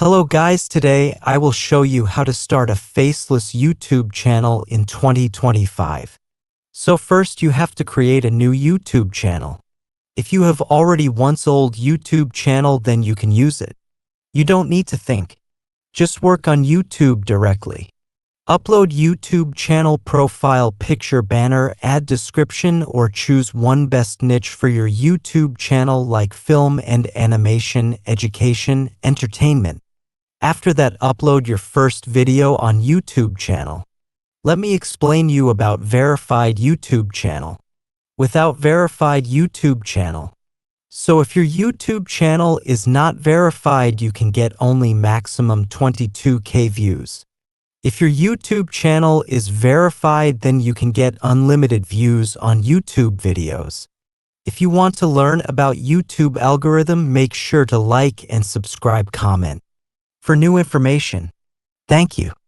Hello guys, today I will show you how to start a faceless YouTube channel in 2025. So first you have to create a new YouTube channel. If you have already once old YouTube channel, then you can use it. You don't need to think. Just work on YouTube directly. Upload YouTube channel profile picture, banner, add description, or choose one best niche for your YouTube channel like film and animation, education, entertainment. After that, upload your first video on YouTube channel. Let me explain you about verified YouTube channel. Without verified YouTube channel. So if your YouTube channel is not verified, you can get only maximum 22K views. If your YouTube channel is verified, then you can get unlimited views on YouTube videos. If you want to learn about YouTube algorithm, make sure to like and subscribe, comment for new information. Thank you.